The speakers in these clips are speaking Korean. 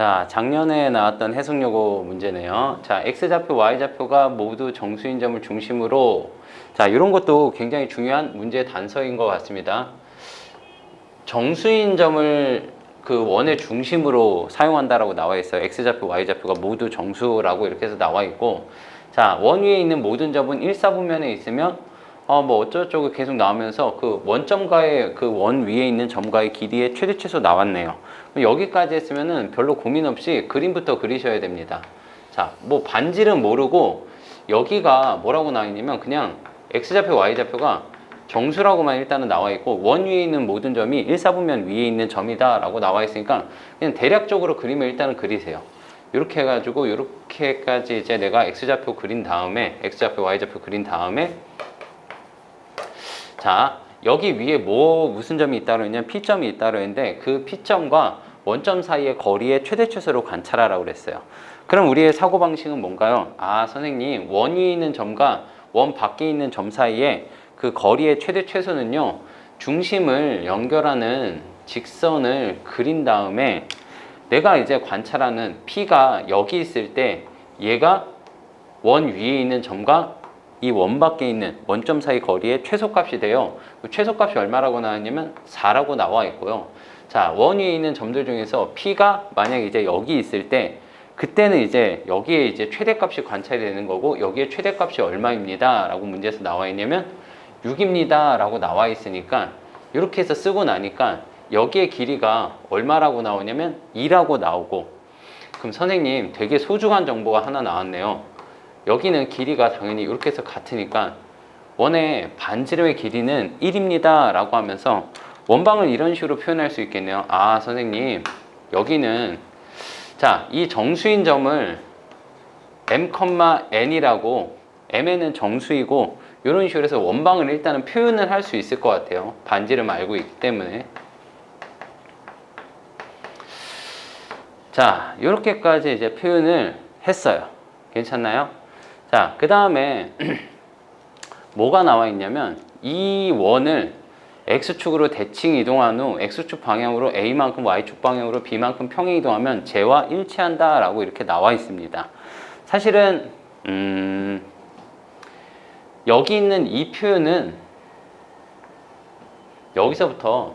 자, 작년에 나왔던 해석요거 문제네요. 자, X좌표, Y좌표가 모두 정수인 점을 중심으로, 자, 이런 것도 굉장히 중요한 문제 단서인 것 같습니다. 정수인 점을 그 원의 중심으로 사용한다라고 나와 있어요. X좌표, Y좌표가 모두 정수라고 이렇게 해서 나와 있고, 자, 원 위에 있는 모든 점은 일사분면에 있으면 뭐 어쩌고저쩌고 계속 나오면서 그 원점과의 그 원 위에 있는 점과의 길이의 최대 최소 나왔네요. 여기까지 했으면은 별로 고민 없이 그림부터 그리셔야 됩니다. 자, 뭐 반질은 모르고 여기가 뭐라고 나와 있냐면 그냥 X좌표, Y좌표가 정수라고만 일단은 나와 있고 원 위에 있는 모든 점이 일사분면 위에 있는 점이다 라고 나와 있으니까 그냥 대략적으로 그림을 일단은 그리세요. 이렇게 해가지고 이렇게까지 이제 내가 X좌표 그린 다음에 X좌표, Y좌표 그린 다음에 자, 여기 위에 무슨 점이 있다고 했냐면 P점이 있다고 했는데 그 P점과 원점 사이의 거리의 최대 최소를 관찰하라고 그랬어요. 그럼 우리의 사고방식은 뭔가요? 아, 선생님, 원 위에 있는 점과 원 밖에 있는 점 사이에 그 거리의 최대 최소는요, 중심을 연결하는 직선을 그린 다음에 내가 이제 관찰하는 P가 여기 있을 때 얘가 원 위에 있는 점과 이 원 밖에 있는 원점 사이 거리의 최소값이 돼요. 그 최소값이 얼마라고 나왔냐면 4라고 나와 있고요. 자, 원 위에 있는 점들 중에서 P가 만약 이제 여기 있을 때 그때는 이제 여기에 이제 최대값이 관찰이 되는 거고 여기에 최대값이 얼마입니다 라고 문제에서 나와 있냐면 6입니다 라고 나와 있으니까 이렇게 해서 쓰고 나니까 여기에 길이가 얼마라고 나오냐면 2라고 나오고, 그럼 선생님 되게 소중한 정보가 하나 나왔네요. 여기는 길이가 당연히 이렇게 해서 같으니까 원의 반지름의 길이는 1입니다 라고 하면서 원방을 이런 식으로 표현할 수 있겠네요. 아, 선생님 여기는 자, 이 정수인 점을 m,n이라고, mn은 정수이고 이런 식으로 해서 원방을 일단은 표현을 할 수 있을 것 같아요. 반지름 알고 있기 때문에. 자, 이렇게까지 이제 표현을 했어요. 괜찮나요? 자, 그 다음에 뭐가 나와 있냐면 이 원을 X축으로 대칭 이동한 후 X축 방향으로 A만큼 Y축 방향으로 B만큼 평행 이동하면 쟤와 일치한다 라고 이렇게 나와 있습니다. 사실은 여기 있는 이 표현은 여기서부터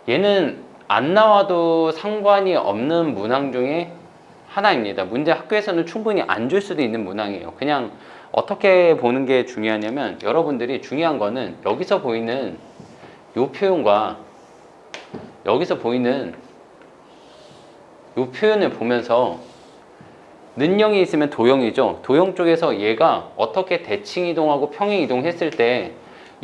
얘는 안 나와도 상관이 없는 문항 중에 하나입니다. 문제 학교에서는 충분히 안 줄 수도 있는 문항이에요. 그냥 어떻게 보는 게 중요하냐면 여러분들이 중요한 거는 여기서 보이는 요 표현과 여기서 보이는 요 표현을 보면서 는영이 있으면 도형이죠. 도형 쪽에서 얘가 어떻게 대칭 이동하고 평행 이동했을 때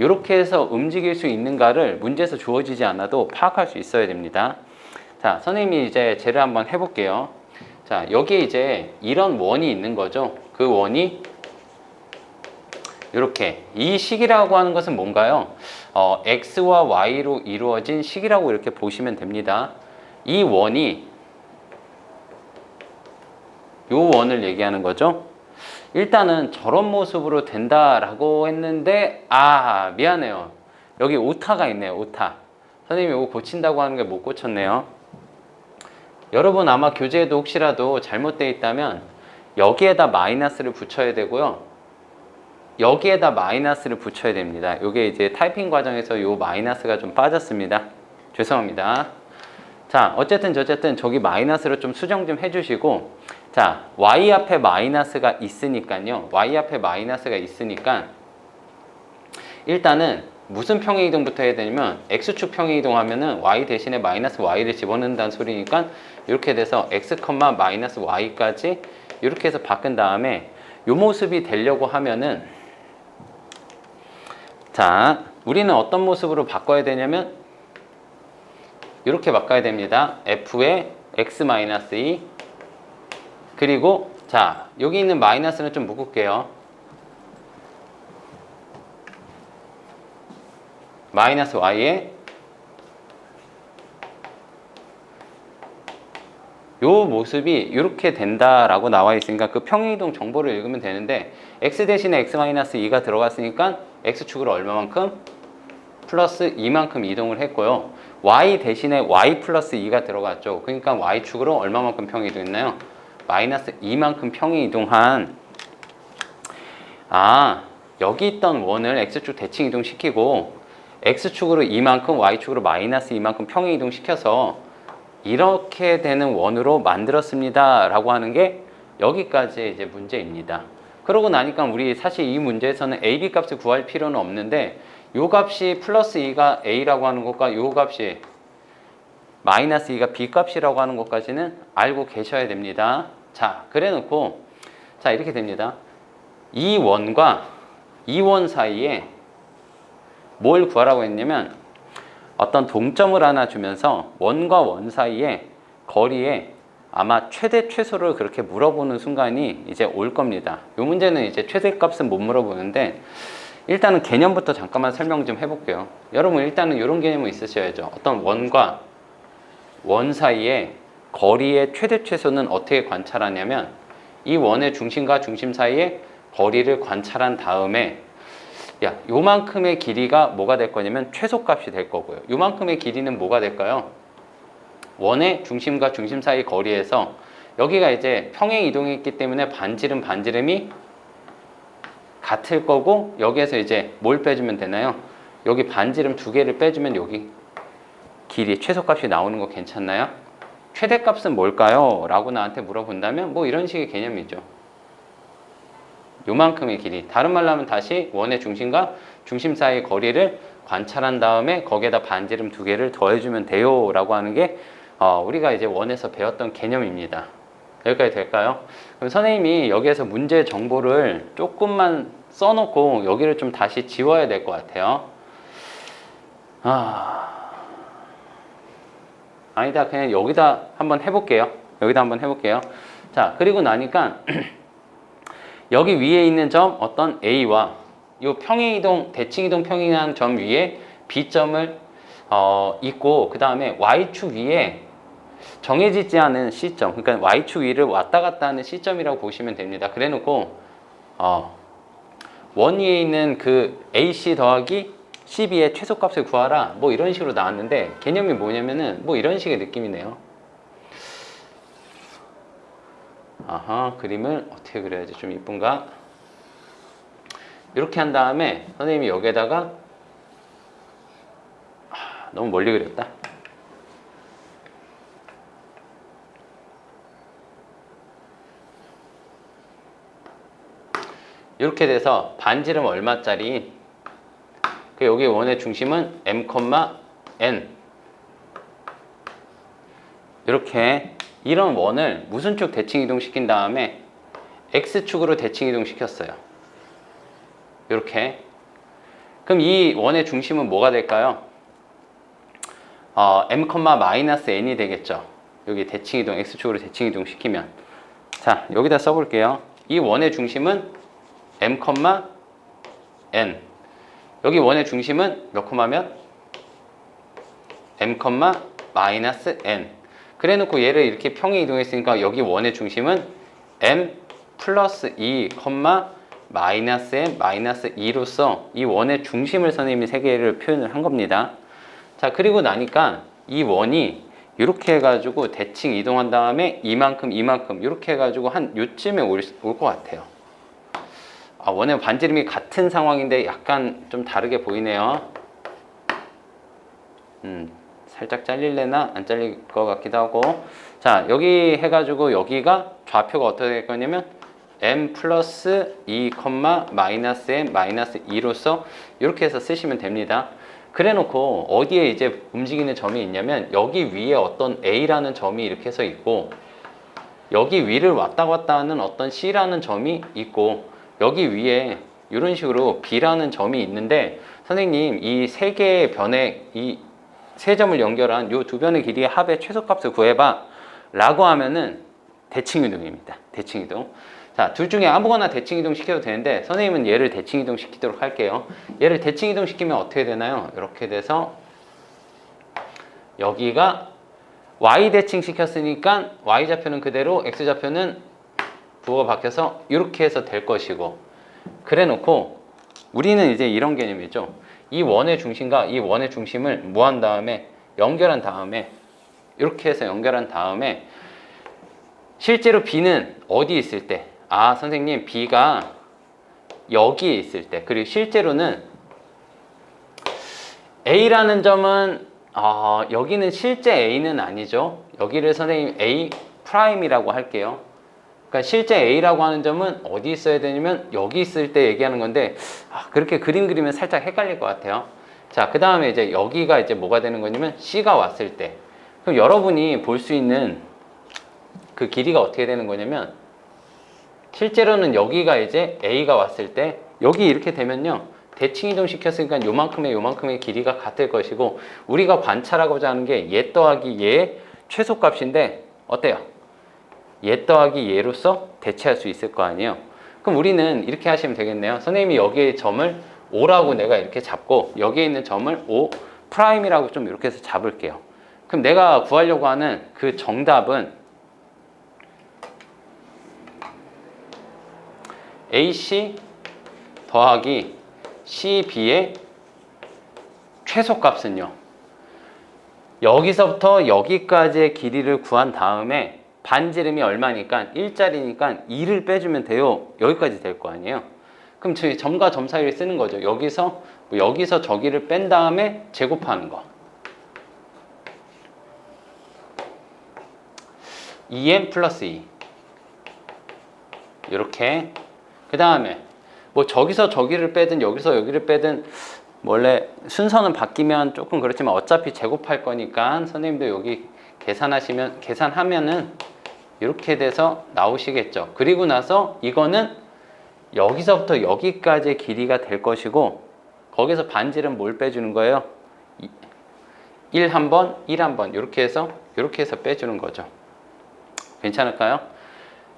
이렇게 해서 움직일 수 있는가를 문제에서 주어지지 않아도 파악할 수 있어야 됩니다. 자, 선생님이 이제 쟤를 한번 해볼게요. 자, 여기에 이제 이런 원이 있는 거죠. 그 원이 이렇게, 이 식이라고 하는 것은 뭔가요? x와 y로 이루어진 식이라고 이렇게 보시면 됩니다. 이 원이 요 원을 얘기하는 거죠. 일단은 저런 모습으로 된다라고 했는데, 아, 미안해요. 여기 오타가 있네요. 오타. 선생님이 이거 고친다고 하는 게 못 고쳤네요. 여러분 아마 교재에도 혹시라도 잘못되어 있다면 여기에다 마이너스를 붙여야 되고요. 여기에다 마이너스를 붙여야 됩니다. 이게 이제 타이핑 과정에서 요 마이너스가 좀 빠졌습니다. 죄송합니다. 자, 어쨌든 저기 마이너스로 좀 수정 좀 해주시고, 자, y 앞에 마이너스가 있으니까요. y 앞에 마이너스가 있으니까 일단은 무슨 평행 이동부터 해야 되냐면 x축 평행 이동하면은 y 대신에 마이너스 y를 집어넣는다는 소리니까 이렇게 돼서 x, 마이너스 y까지 이렇게 해서 바꾼 다음에 요 모습이 되려고 하면은, 자, 우리는 어떤 모습으로 바꿔야 되냐면 이렇게 바꿔야 됩니다. f의 x-2 그리고 자, 여기 있는 마이너스는 좀 묶을게요. 마이너스 y에 요 모습이 이렇게 된다라고 나와 있으니까 그 평행이동 정보를 읽으면 되는데 x 대신에 x-2가 들어갔으니까 x축으로 얼마만큼? 플러스 2만큼 이동을 했고요. y 대신에 y 플러스 2가 들어갔죠. 그러니까 y축으로 얼마만큼 평이 이동했나요? 마이너스 2만큼 평이 이동한, 여기 있던 원을 x축 대칭 이동시키고 x축으로 2만큼 y축으로 마이너스 2만큼 평이 이동시켜서 이렇게 되는 원으로 만들었습니다 라고 하는 게 여기까지 이제 문제입니다. 그러고 나니까 우리 사실 이 문제에서는 a, b 값을 구할 필요는 없는데 요 값이 플러스 2가 a라고 하는 것과 요 값이 마이너스 2가 b 값이라고 하는 것까지는 알고 계셔야 됩니다. 자, 그래 놓고 자, 이렇게 됩니다. 이 원과 이 원 사이에 뭘 구하라고 했냐면 어떤 동점을 하나 주면서 원과 원 사이에 거리에 아마 최대 최소를 그렇게 물어보는 순간이 이제 올 겁니다. 이 문제는 이제 최대값은 못 물어보는데 일단은 개념부터 잠깐만 설명 좀 해볼게요. 여러분 일단은 이런 개념은 있으셔야죠. 어떤 원과 원 사이에 거리의 최대 최소는 어떻게 관찰하냐면 이 원의 중심과 중심 사이에 거리를 관찰한 다음에 요만큼의 길이가 뭐가 될 거냐면 최소값이 될 거고요. 요만큼의 길이는 뭐가 될까요? 원의 중심과 중심 사이 거리에서 여기가 이제 평행 이동했기 때문에 반지름이 같을 거고 여기에서 이제 뭘 빼주면 되나요? 여기 반지름 두 개를 빼주면 여기 길이 최소값이 나오는 거 괜찮나요? 최대값은 뭘까요? 라고 나한테 물어본다면 뭐 이런 식의 개념이죠. 요만큼의 길이, 다른 말로 하면 다시 원의 중심과 중심 사이의 거리를 관찰한 다음에 거기에다 반지름 두 개를 더해주면 돼요 라고 하는 게 우리가 이제 원에서 배웠던 개념입니다. 여기까지 될까요? 그럼 선생님이 여기에서 문제 정보를 조금만 써놓고 여기를 좀 다시 지워야 될 것 같아요. 아니다, 그냥 여기다 한번 해볼게요. 자, 그리고 나니까 여기 위에 있는 점 어떤 A와 이 평행이동, 대칭이동 평행한 점 위에 B점을 있고 그 다음에 Y축 위에 정해지지 않은 C점, 그러니까 Y축 위를 왔다 갔다 하는 C점이라고 보시면 됩니다. 그래 놓고 원 위에 있는 그 AC 더하기 CB의 최소값을 구하라 뭐 이런 식으로 나왔는데 개념이 뭐냐면은 뭐 이런 식의 느낌이네요. 그림을 어떻게 그려야지 좀 이쁜가? 이렇게 한 다음에 선생님이 여기에다가 너무 멀리 그렸다. 이렇게 돼서 반지름 얼마짜리? 여기 원의 중심은 m, n 이렇게 이런 원을 무슨 축 대칭 이동시킨 다음에 x축으로 대칭 이동시켰어요. 이렇게. 그럼 이 원의 중심은 뭐가 될까요? m,-n이 되겠죠. 여기 대칭 이동, x축으로 대칭 이동시키면. 자, 여기다 써볼게요. 이 원의 중심은 m, n. 여기 원의 중심은 몇 콤마면? m, -n. 그래 놓고 얘를 이렇게 평행 이동했으니까 여기 원의 중심은 m 플러스 2, 마이너스 m 마이너스 2로서 이 원의 중심을 선생님이 세 개를 표현을 한 겁니다. 자, 그리고 나니까 이 원이 이렇게 해가지고 대칭 이동한 다음에 이만큼 이렇게 해가지고 한 요쯤에 올 것 같아요. 원의 반지름이 같은 상황인데 약간 좀 다르게 보이네요. 살짝 잘릴래나 안 잘릴 것 같기도 하고. 자, 여기 해가지고 여기가 좌표가 어떻게 될 거냐면 m 플러스 2, 마이너스 m 마이너스 2로서 이렇게 해서 쓰시면 됩니다. 그래 놓고 어디에 이제 움직이는 점이 있냐면 여기 위에 어떤 A라는 점이 이렇게 해서 있고 여기 위를 왔다 갔다 하는 어떤 C라는 점이 있고 여기 위에 이런 식으로 B라는 점이 있는데 선생님 이 세 개의 변의 이 세 점을 연결한 이 두 변의 길이의 합의 최소값을 구해봐 라고 하면은 대칭이동입니다. 대칭이동. 자, 둘 중에 아무거나 대칭이동 시켜도 되는데 선생님은 얘를 대칭이동 시키도록 할게요. 얘를 대칭이동 시키면 어떻게 되나요? 이렇게 돼서 여기가 y 대칭 시켰으니까 y좌표는 그대로 x좌표는 부호가 바뀌어서 이렇게 해서 될 것이고 그래 놓고 우리는 이제 이런 개념이죠. 이 원의 중심과 이 원의 중심을 뭐 한 다음에 연결한 다음에 이렇게 해서 연결한 다음에 실제로 B는 어디 있을 때? 아, 선생님, B가 여기에 있을 때. 그리고 실제로는 A라는 점은 여기는 실제 A는 아니죠. 여기를 선생님 A 프라임이라고 할게요. 그러니까 실제 A라고 하는 점은 어디 있어야 되냐면 여기 있을 때 얘기하는 건데 그렇게 그림 그리면 살짝 헷갈릴 것 같아요. 자, 그 다음에 이제 여기가 이제 뭐가 되는 거냐면 C가 왔을 때. 그럼 여러분이 볼 수 있는 그 길이가 어떻게 되는 거냐면 실제로는 여기가 이제 A가 왔을 때 여기 이렇게 되면요. 대칭 이동시켰으니까 요만큼의 길이가 같을 것이고 우리가 관찰하고자 하는 게 얘 더하기 얘의 최소값인데 어때요? 얘 더하기 얘로서 대체할 수 있을 거 아니에요. 그럼 우리는 이렇게 하시면 되겠네요. 선생님이 여기에 점을 O라고 내가 이렇게 잡고 여기에 있는 점을 O 프라임이라고 좀 이렇게 해서 잡을게요. 그럼 내가 구하려고 하는 그 정답은 AC 더하기 CB의 최소값은요. 여기서부터 여기까지의 길이를 구한 다음에 반지름이 얼마니까 1짜리니까 2를 빼주면 돼요. 여기까지 될 거 아니에요. 그럼 저희 점과 점 사이를 쓰는 거죠. 여기서 저기를 뺀 다음에 제곱하는 거. 2n 플러스 2 이렇게. 그 다음에 뭐 저기서 저기를 빼든 여기서 여기를 빼든 원래 순서는 바뀌면 조금 그렇지만 어차피 제곱할 거니까 선생님도 여기 계산하면은 이렇게 돼서 나오시겠죠. 그리고 나서 이거는 여기서부터 여기까지의 길이가 될 것이고 거기서 반지름 뭘 빼주는 거예요? 1 한 번, 1 한 번 이렇게 해서 빼주는 거죠. 괜찮을까요?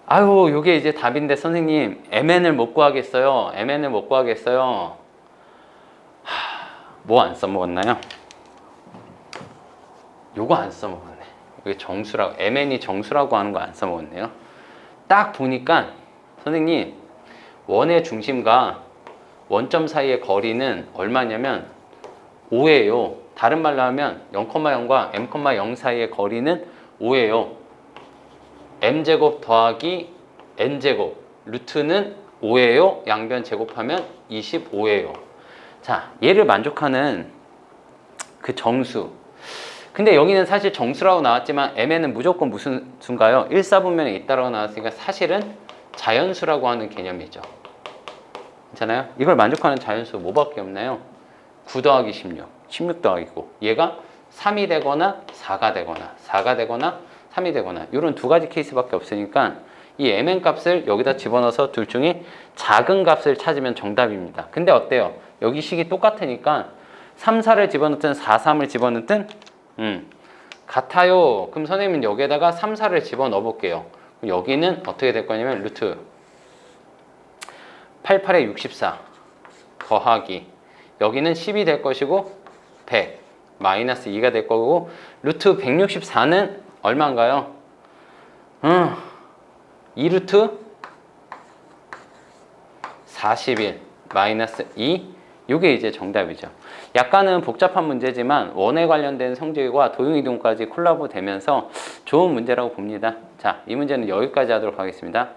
아유, 요게 이제 답인데 선생님 MN을 못 구하겠어요. MN을 못 구하겠어요. 뭐 안 써먹었나요? 요거 안 써먹었네. 이게 정수라고, MN이 정수라고 하는 거 안 써먹었네요. 딱 보니까 선생님 원의 중심과 원점 사이의 거리는 얼마냐면 5예요. 다른 말로 하면 0,0과 m,0 사이의 거리는 5예요. m제곱 더하기 n제곱 루트는 5예요. 양변 제곱하면 25예요. 자, 얘를 만족하는 그 정수. 근데 여기는 사실 정수라고 나왔지만 mn은 무조건 무슨 수인가요? 1사분면에 있다라고 나왔으니까 사실은 자연수라고 하는 개념이죠. 괜찮아요? 이걸 만족하는 자연수 뭐밖에 없나요? 9 더하기 16 더하기 9. 얘가 3이 되거나 4가 되거나 4가 되거나 3이 되거나 이런 두 가지 케이스밖에 없으니까 이 mn 값을 여기다 집어넣어서 둘 중에 작은 값을 찾으면 정답입니다. 근데 어때요? 여기 식이 똑같으니까 3, 4를 집어넣든 4, 3을 집어넣든 같아요. 그럼 선생님은 여기에다가 3, 4를 집어넣어 볼게요. 여기는 어떻게 될 거냐면 루트 88에 64 더하기 여기는 10이 될 것이고 100 마이너스 2가 될 거고 루트 164는 얼마인가요? 2루트 41 마이너스 2 이게 이제 정답이죠. 약간은 복잡한 문제지만 원에 관련된 성질과 도형이동까지 콜라보 되면서 좋은 문제라고 봅니다. 자, 이 문제는 여기까지 하도록 하겠습니다.